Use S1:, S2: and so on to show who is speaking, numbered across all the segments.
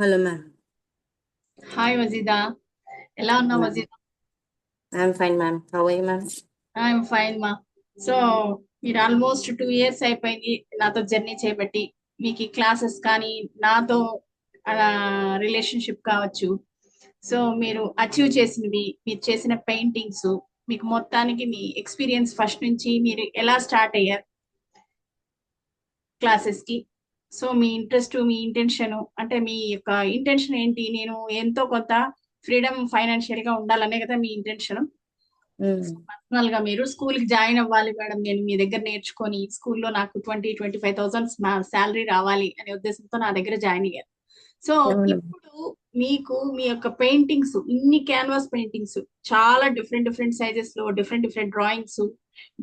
S1: Hello, ma'am.
S2: Hi వజీదా, ఎలా ఉన్నావు
S1: Ma'am.
S2: వజీదా?
S1: I'm fine, ma'am. How are you, ma'am?
S2: I'm fine మా. So మీరు almost 2 years అయిపోయింది నాతో జర్నీ చేయబట్టి. మీకు ఈ క్లాసెస్ కానీ నాతో రిలేషన్షిప్ కావచ్చు. సో మీరు అచీవ్ చేసినవి, మీరు చేసిన పెయింటింగ్స్, మీకు మొత్తానికి మీ ఎక్స్పీరియన్స్ ఫస్ట్ నుంచి మీరు ఎలా స్టార్ట్ అయ్యారు క్లాసెస్ కి. సో మీ ఇంట్రెస్ట్, మీ ఇంటెన్షన్, అంటే మీ యొక్క ఇంటెన్షన్ ఏంటి? నేను ఎంతో కొంత ఫ్రీడమ్ ఫైనాన్షియల్ గా ఉండాలనే కదా మీ ఇంటెన్షన్.
S1: Mm.
S2: పర్సనల్ గా మీరు స్కూల్ కి జాయిన్ అవ్వాలి మేడం, నేను మీ దగ్గర నేర్చుకొని స్కూల్లో నాకు 20-25,000 శాలరీ రావాలి అనే ఉద్దేశంతో నా దగ్గర జాయిన్ అయ్యారు. సో
S1: అవును.
S2: ఇప్పుడు మీకు మీ యొక్క పెయింటింగ్స్, ఇన్ని క్యాన్వాస్ పెయింటింగ్స్, చాలా డిఫరెంట్ డిఫరెంట్ సైజెస్ లో, different different drawings,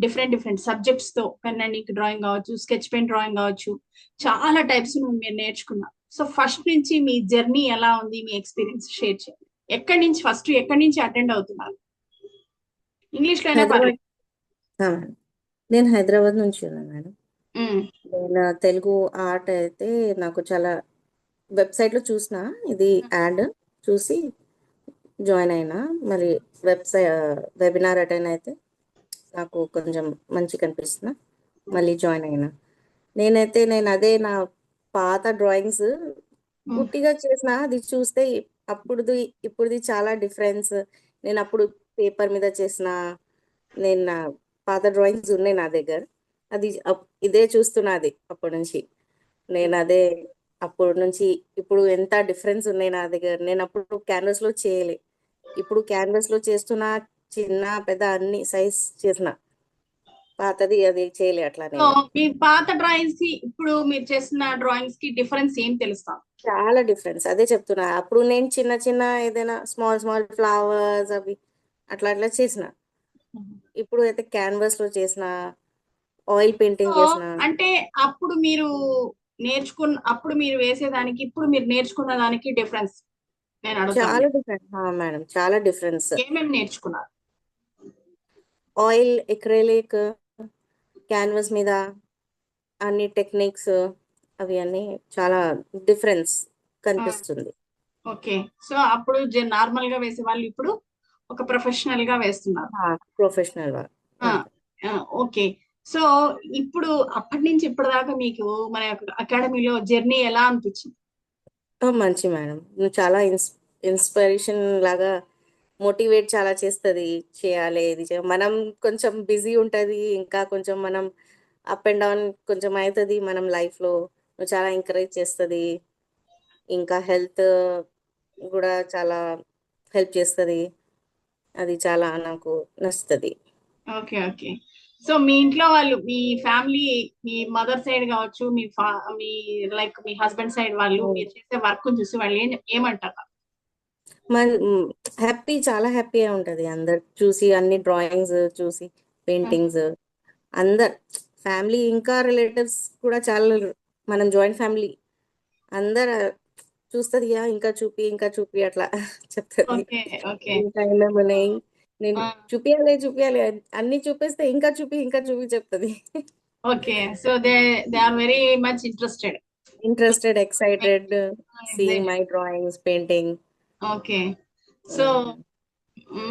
S2: different different subjects తో, పెన్ అండ్ ఇంక్ డ్రాయింగ్ కావచ్చు, స్కెచ్ పెన్ డ్రాయింగ్ కావచ్చు, చాలా టైప్స్ మీరు నేర్చుకున్నారు. సో ఫస్ట్ నుంచి మీ జర్నీ ఎలా ఉంది, మీ ఎక్స్పీరియన్స్ షేర్ చేయండి. ఎక్కడి నుంచి అటెండ్ అవుతున్నారు? ఇంగ్లీష్ లోనే
S1: హైదరాబాద్.
S2: పర్లేదు.
S1: ma'am. నేను హైదరాబాద్ నుంచి ఉన్నాను మేడం.
S2: ఉమ్,
S1: నేను తెలుగు ఆర్ట్ అయితే నాకు చాలా వెబ్సైట్లో చూసిన ఇది యాడ్ చూసి జాయిన్ అయినా. మరి వెబినార్ అటెండ్ అయితే నాకు కొంచెం మంచిగా అనిపిస్తున్నా, మళ్ళీ జాయిన్ అయినా. నేను అదే నా పాత డ్రాయింగ్స్
S2: ఉమ్.
S1: గుట్టిగా చేసిన అది చూస్తే అప్పుడుది ఇప్పుడుది చాలా డిఫరెన్స్. నేను అప్పుడు పేపర్ మీద చేసిన నా పాత డ్రాయింగ్స్ ఉన్నాయి నా దగ్గర. అది ఇదే చూస్తున్నది అప్పటి నుంచి. నేను అదే అప్పటి నుంచి ఇప్పుడు ఎంత డిఫరెన్స్ ఉన్నాయి నా దగ్గర. నేను అప్పుడు క్యాన్వాస్ లో చేయలే, ఇప్పుడు క్యాన్వాస్ లో చేస్తున్నా. చిన్న పెద్ద అన్ని సైజ్ చేసిన, పాతది అది చేయలే అట్లా
S2: సో
S1: నేను.
S2: మీ పాత డ్రాయింగ్స్ కి ఇప్పుడు మీరు చేసిన డ్రాయింగ్స్ కి డిఫరెన్స్ ఏం తెలుస్తాం?
S1: చాలా డిఫరెన్స్ అదే చెప్తున్నా. అప్పుడు నేను చిన్న చిన్న ఏదైనా స్మాల్ స్మాల్ ఫ్లవర్స్ అవి అట్లా అట్లా చేసిన. ఇప్పుడు అయితే క్యాన్వాస్ లో చేసిన, ఆయిల్
S2: సో
S1: పెయింటింగ్ చేసిన.
S2: అంటే అప్పుడు మీరు వేసేదానికి ఇప్పుడు మీరు నేర్చుకున్న దానికి డిఫరెన్స్ నేను అడుగుతాను.
S1: చాలా డిఫరెంట్ మేడం, చాలా డిఫరెన్స్.
S2: ఏమేమి నేర్చుకున్నారు?
S1: ఆయిల్ ఎక్రేలిక్ క్యాన్వాస్ మీద అన్ని టెక్నిక్స్ అవి అన్ని చాలా డిఫరెన్స్ కనిపిస్తుంది.
S2: ఓకే. సో అప్పుడు నార్మల్ గా వేసే వాళ్ళు ఇప్పుడు ఒక ప్రొఫెషనల్ గా వేస్తున్నారు.
S1: ప్రొఫెషనల్
S2: ఆ, ఓకే. సో ఇప్పుడు అప్పటి నుంచి ఇప్పటిదాకా మీకు మన యొక్క అకాడమీలో జర్నీ ఎలా అనిపించింది?
S1: మంచి మేడం. నువ్వు చాలా ఇన్స్పిరేషన్ లాగా మోటివేట్ చాలా చేస్తుంది. చేయాలి ఇది మనం కొంచెం బిజీ ఉంటుంది, ఇంకా కొంచెం మనం అప్ అండ్ డౌన్ కొంచెం అవుతుంది మనం లైఫ్లో. నువ్వు చాలా ఎంకరేజ్ చేస్తుంది, ఇంకా హెల్త్ కూడా చాలా హెల్ప్ చేస్తుంది. అది చాలా నాకు నచ్చుతుంది.
S2: Okay, okay. సో మీ ఇంట్లో వాళ్ళు, మీ ఫ్యామిలీ, మీ మదర్ సైడ్ కావచ్చు, మీ లైక్ మీ హస్బెండ్ సైడ్ వాళ్ళు మీరు చేసే వర్క్ చూసి వాళ్ళు ఏమంటారు?
S1: మన హ్యాపీ, చాలా హ్యాపీగా ఉంటుంది అందరు చూసి, అన్ని డ్రాయింగ్స్ చూసి, పెయింటింగ్స్. అందరు ఫ్యామిలీ ఇంకా రిలేటివ్స్ కూడా చాలా. మనం జాయింట్ ఫ్యామిలీ అందరు చూస్తుంది, ఇంకా చూపి ఇంకా చూపి అట్లా చెప్తుంది.
S2: Okay, okay.
S1: ఇంకా ఏమేమి నేను చూపియాలి చూపియాలి అన్ని చూపిస్తే ఇంకా చూపి ఇంకా చూపి చెప్తుంది.
S2: Okay. So they are very much interested.
S1: Interested, excited seeing my drawings, painting.
S2: Okay. So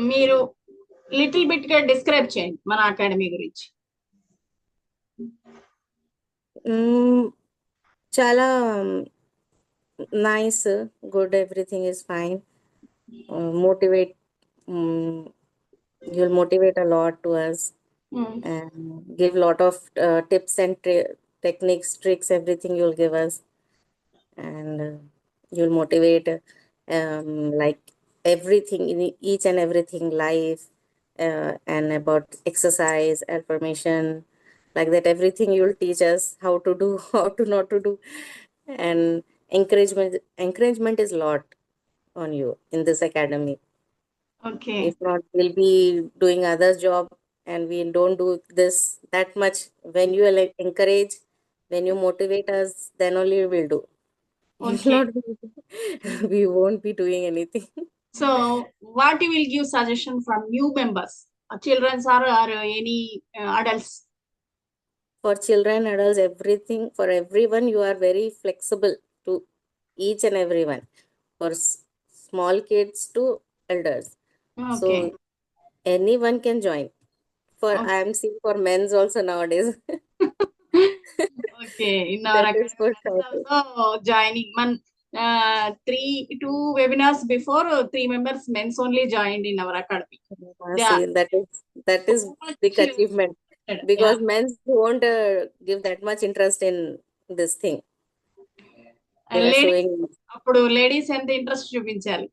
S2: మీరు లిటిల్ బిట్ గా డిస్క్రైబ్ చేయండి మన అకాడమీ గురించి.
S1: చాలా nice, good, everything is fine. Motivate, um, you'll motivate a lot to us and give lot of tips and techniques, tricks, everything you'll give us. And you'll motivate like everything in each and everything life, and about exercise, affirmation, like that everything you'll teach us how to do, how to not to do. And encouragement is lot on you in this academy.
S2: Okay,
S1: If not, we'll be doing other job and we don't do this that much. When you like encourage, when you motivate us, then only we will do. If
S2: okay.
S1: not, we won't be doing anything.
S2: So what you will give suggestion from new members, childrens or any adults?
S1: For children, adults, everything, for everyone, you are very flexible to each and everyone, for small kids to elders.
S2: Okay.
S1: So anyone can join. For
S2: Okay.
S1: I am seeing for men's also nowadays.
S2: Okay. In our
S1: That is
S2: academy,
S1: for
S2: men's
S1: sure.
S2: also joining. Two webinars before, 3 members men's only joined in our academy. They are
S1: See, that is
S2: so much
S1: big achievement,
S2: interested. Yeah.
S1: because men won't give that much interest in this thing. They
S2: And
S1: are
S2: ladies,
S1: showing.
S2: అప్పుడు ladies ఎంత interest చూపించాలి.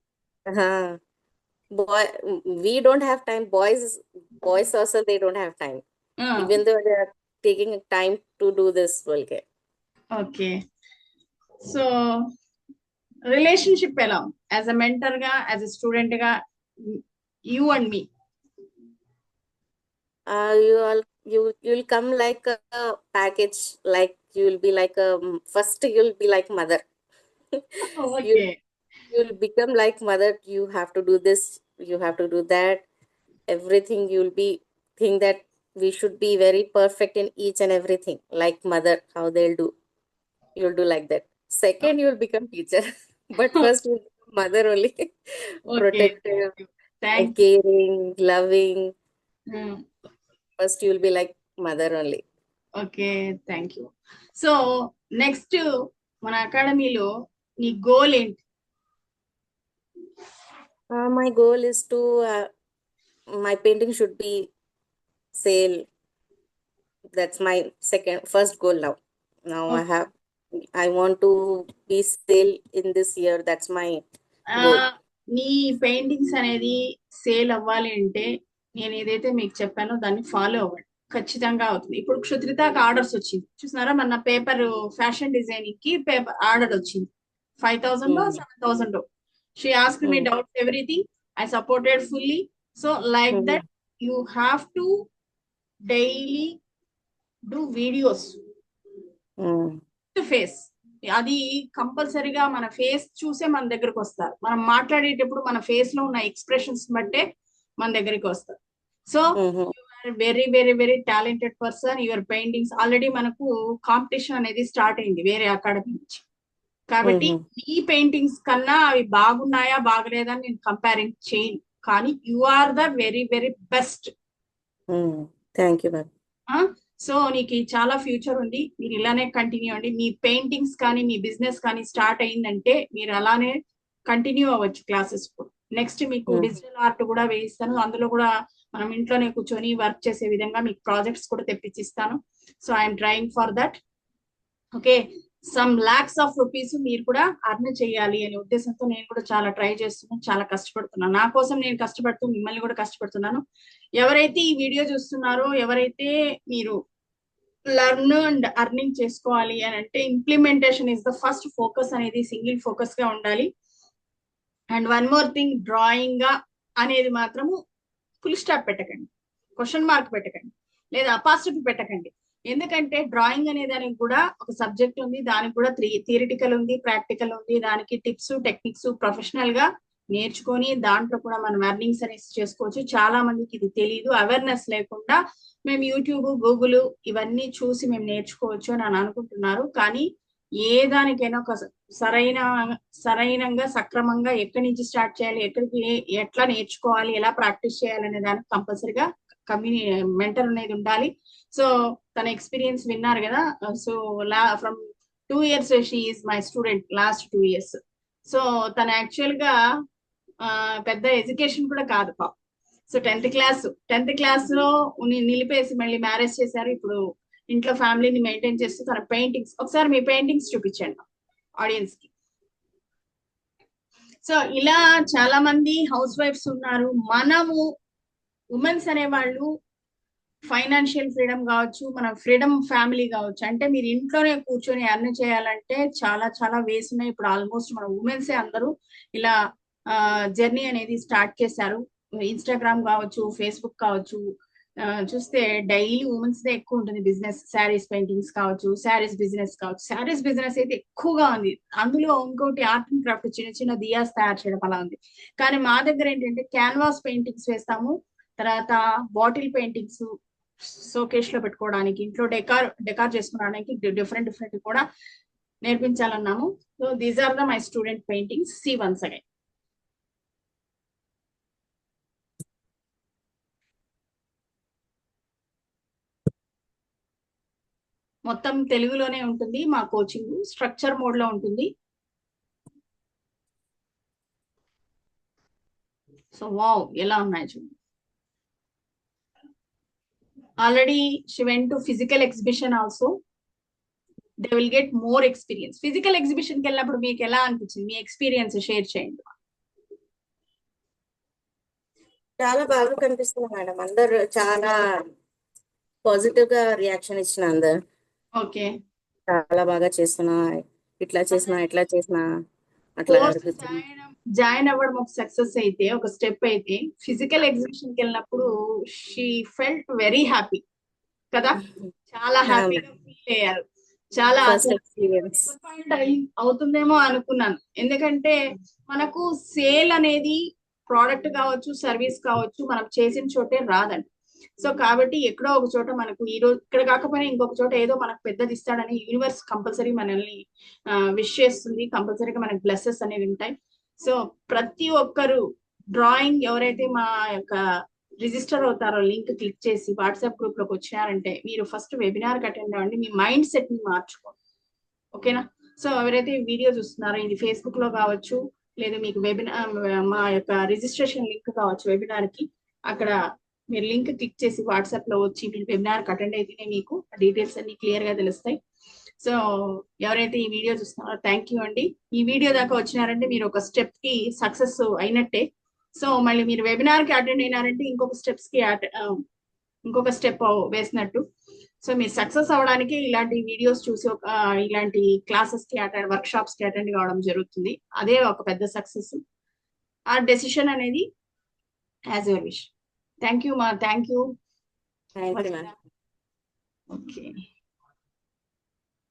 S1: Boy, we don't have time. Boys also, they don't have time, even though they are taking time to do this okay.
S2: Okay. So relationship ఎలా as a mentor గా, as a student గా, you and me?
S1: You'll come like a package, like you'll be like first you'll be like mother. you
S2: okay.
S1: you'll become like mother. You have to do this, you have to do that, everything. You'll be think that we should be very perfect in each and everything, like mother, how they'll do. You'll do like that. Second, you'll become teacher. But first you'll become mother only.
S2: Okay.
S1: Protective,
S2: thank
S1: caring, loving.
S2: You.
S1: First you'll be like mother only.
S2: Okay, thank you. So next మన అకాడమీలో నీ goal ఏంటి?
S1: My goal is to my painting should be sale. That's my first goal now. Now I want to be sale in this year. That's my goal.
S2: నీ paintings అనేది sale అవ్వాలి అంటే నేను ఏదైతే మీకు చెప్పానో దాన్ని ఫాలో అవ్వండి, ఖచ్చితంగా అవుతుంది. ఇప్పుడు క్షుత్రితకి ఆర్డర్స్ వచ్చింది చూసినారా, మన పేపర్ ఫ్యాషన్ డిజైనింగ్ కి పేపర్ ఆర్డర్ వచ్చింది 5,000 7,000. She ask me doubt everything, I supported fully. So like that you have to daily do videos face. అది కంపల్సరీగా మన ఫేస్ చూసే మన దగ్గరకు వస్తారు. మనం మాట్లాడేటప్పుడు మన ఫేస్ లో ఉన్న ఎక్స్ప్రెషన్స్ బట్టే మన దగ్గరికి వస్తారు. So very very very talented person. Your paintings already మనకు కాంపిటీషన్ అనేది స్టార్ట్ అయింది వేరే అకాడమీ నుంచి. కాబట్టి ఈ పెయింటింగ్స్ కన్నా అవి బాగున్నాయా బాగలేదా నేను కంపేరింగ్ చేయను, కానీ you are the very very best.
S1: Thank you ma'am.
S2: So నీకు చాలా ఫ్యూచర్ ఉంది, మీరు ఇలానే కంటిన్యూ అండి. మీ పెయింటింగ్స్ కానీ మీ బిజినెస్ కానీ స్టార్ట్ అయిందంటే మీరు అలానే కంటిన్యూ అవ్వచ్చు క్లాసెస్. నెక్స్ట్ మీకు డిజిటల్ ఆర్ట్ కూడా వేయిస్తాను, అందులో కూడా మనం ఇంట్లోనే కూర్చొని వర్క్ చేసే విధంగా మీకు ప్రాజెక్ట్స్ కూడా తెప్పించిస్తాను. So I'm trying for that. Okay, some lakhs of rupees మీరు కూడా అర్న్ చేయాలి అనే ఉద్దేశంతో నేను కూడా చాలా ట్రై చేస్తున్నాను, చాలా కష్టపడుతున్నాను. నా కోసం నేను కష్టపడుతూ మిమ్మల్ని కూడా కష్టపడుతున్నాను. ఎవరైతే ఈ వీడియో చూస్తున్నారో, ఎవరైతే మీరు లర్న్ అండ్ అర్నింగ్ చేసుకోవాలి అని అంటే implementation is the first focus అనేది సింగిల్ ఫోకస్ గా ఉండాలి. And one more thing, drawing గా అనేది మాత్రము ఫుల్ స్టాప్ పెట్టకండి, క్వశ్చన్ మార్క్ పెట్టకండి, లేదా అపాస్ట్రఫీ పెట్టకండి. ఎందుకంటే డ్రాయింగ్ అనే దానికి కూడా ఒక సబ్జెక్ట్ ఉంది, దానికి కూడా థియరిటికల్ ఉంది, ప్రాక్టికల్ ఉంది. దానికి టిప్స్ టెక్నిక్స్ ప్రొఫెషనల్ గా నేర్చుకొని దాంట్లో కూడా మనం ఎర్నింగ్స్ అనేసి చేసుకోవచ్చు. చాలా మందికి ఇది తెలియదు, అవేర్నెస్ లేకుండా మేము యూట్యూబ్ గూగుల్ ఇవన్నీ చూసి మేము నేర్చుకోవచ్చు అని అనుకుంటున్నారు. కానీ ఏ దానికైనా ఒక సరైనంగా సక్రమంగా ఎక్కడి నుంచి స్టార్ట్ చేయాలి, ఎక్కడికి ఎట్లా నేర్చుకోవాలి, ఎలా ప్రాక్టీస్ చేయాలి అనే దానికి కంపల్సరిగా మెంటర్ అనేది ఉండాలి. సో తన ఎక్స్పీరియన్స్ విన్నారు కదా. So from 2 years she is my student, last 2 years. So తన యాక్చువల్ గా పెద్ద ఎడ్యుకేషన్ కూడా కాదు పాప. సో 10th క్లాస్ లో నిలిపేసి మళ్ళీ మ్యారేజ్ చేశారు. ఇప్పుడు ఇంట్లో ఫ్యామిలీని మెయింటైన్ చేస్తూ తన పెయింటింగ్స్, ఒకసారి మీ పెయింటింగ్స్ చూపించండి ఆడియన్స్ కి. సో ఇలా చాలా మంది హౌస్ వైఫ్స్ ఉన్నారు. మనము ఉమెన్స్ అనేవాళ్ళు ఫైనాన్షియల్ ఫ్రీడమ్ కావచ్చు, మన ఫ్రీడమ్ ఫ్యామిలీ కావచ్చు, అంటే మీరు ఇంట్లోనే కూర్చొని అర్న్ చేయాలంటే చాలా చాలా వేస్ ఉన్నాయి. ఇప్పుడు ఆల్మోస్ట్ మన ఉమెన్సే అందరూ ఇలా జర్నీ అనేది స్టార్ట్ చేశారు. ఇన్స్టాగ్రామ్ కావచ్చు, ఫేస్బుక్ కావచ్చు, చూస్తే డైలీ ఉమెన్స్ దే ఎక్కువ ఉంటుంది బిజినెస్. శారీస్ పెయింటింగ్స్ కావచ్చు, శారీస్ బిజినెస్ కావచ్చు. శారీస్ బిజినెస్ అయితే ఎక్కువగా ఉంది. అందులో ఇంకోటి ఆర్ట్ అండ్ క్రాఫ్ట్, చిన్న చిన్న దియాస్ తయారు చేయడం అలా ఉంది. కానీ మా దగ్గర ఏంటంటే క్యాన్వాస్ పెయింటింగ్స్ వేస్తాము, తర్వాత బాటిల్ పెయింటింగ్స్ షోకేస్ లో పెట్టుకోవడానికి, ఇంట్లో డెకార్ చేసుకోవడానికి డిఫరెంట్ కూడా నేర్పించాలన్నాము. So these are the my student paintings. See once again. మొత్తం తెలుగులోనే ఉంటుంది మా కోచింగ్. స్ట్రక్చర్ మోడ్ లో ఉంటుంది. సో వావ్, ఎలా ఉన్నాయి చూడండి. Already she went to physical exhibition also. They will get more experience. Physical exhibition కి వెళ్ళినప్పుడు మీకు ఎలా అనిపించింది? మీ ఎక్స్పీరియన్స్ షేర్ చేయండి.
S1: చాలా బాగా కనిపిస్తుంది మేడం. అందరు చాలా పాజిటివ్ గా రియాక్షన్ ఇచ్చిన అందరు.
S2: ఓకే,
S1: చాలా బాగా చేస్తున్నా, ఇట్లా చేసినా ఇట్లా చేసినా అట్లా
S2: కోర్స్
S1: అడుగుతుంది.
S2: జాయిన్ అవ్వడం ఒక సక్సెస్ అయితే, ఒక స్టెప్ అయితే, ఫిజికల్ ఎగ్జిబిషన్ కి వెళ్ళినప్పుడు షీ ఫెల్ట్ వెరీ హ్యాపీ కదా. చాలా హ్యాపీగా ఫీల్ అయ్యారు. చాలా
S1: ఫస్ట్
S2: అసలు
S1: ఎక్స్పీరియన్స్.
S2: డిసప్పాయింట్ అవుతుందేమో అనుకున్నాను. ఎందుకంటే మనకు సేల్ అనేది ప్రోడక్ట్ కావచ్చు, సర్వీస్ కావచ్చు, మనం చేసిన చోటే రాదండి. సో కాబట్టి ఎక్కడో ఒక చోట మనకు ఈ రోజు ఇక్కడ కాకపోయినా ఇంకొక చోట ఏదో మనకు పెద్దది ఇస్తాడని యూనివర్స్ కంపల్సరీ మనల్ని విష్ చేస్తుంది. కంపల్సరీగా మనకు బ్లెస్సెస్ అనేవి ఉంటాయి. సో ప్రతి ఒక్కరు డ్రాయింగ్ ఎవరైతే మా యొక్క రిజిస్టర్ అవుతారో, లింక్ క్లిక్ చేసి వాట్సాప్ గ్రూప్ లోకి వచ్చారంటే మీరు ఫస్ట్ వెబినార్ కి అటెండ్ అవ్వండి. మీ మైండ్ సెట్ ని మార్చుకోండి. ఓకేనా? సో ఎవరైతే వీడియో చూస్తున్నారో, ఇది ఫేస్బుక్ లో కావచ్చు, లేదా మీకు వెబినార్ మా యొక్క రిజిస్ట్రేషన్ లింక్ కావచ్చు వెబినార్ కి, అక్కడ మీరు లింక్ క్లిక్ చేసి వాట్సాప్ లో వచ్చి మీరు వెబినార్ కి అటెండ్ అయితేనే మీకు డీటెయిల్స్ అన్ని క్లియర్ గా తెలుస్తాయి. సో ఎవరైతే ఈ వీడియో చూస్తున్నారో థ్యాంక్ యూ అండి. ఈ వీడియో దాకా వచ్చినారంటే మీరు ఒక స్టెప్ కి సక్సెస్ అయినట్టే. సో మళ్ళీ మీరు వెబినార్ కి అటెండ్ అయినారంటే ఇంకొక స్టెప్స్ కి ఇంకొక స్టెప్ వేసినట్టు. సో మీరు సక్సెస్ అవ్వడానికి ఇలాంటి వీడియోస్ చూసి ఇలాంటి క్లాసెస్ కి అటెండ్, వర్క్ షాప్స్ కి అటెండ్ కావడం జరుగుతుంది. అదే ఒక పెద్ద సక్సెస్. ఆ డెసిషన్ అనేది as your wish. Thank you మా, thank you.
S1: Thank you ma'am.
S2: Okay.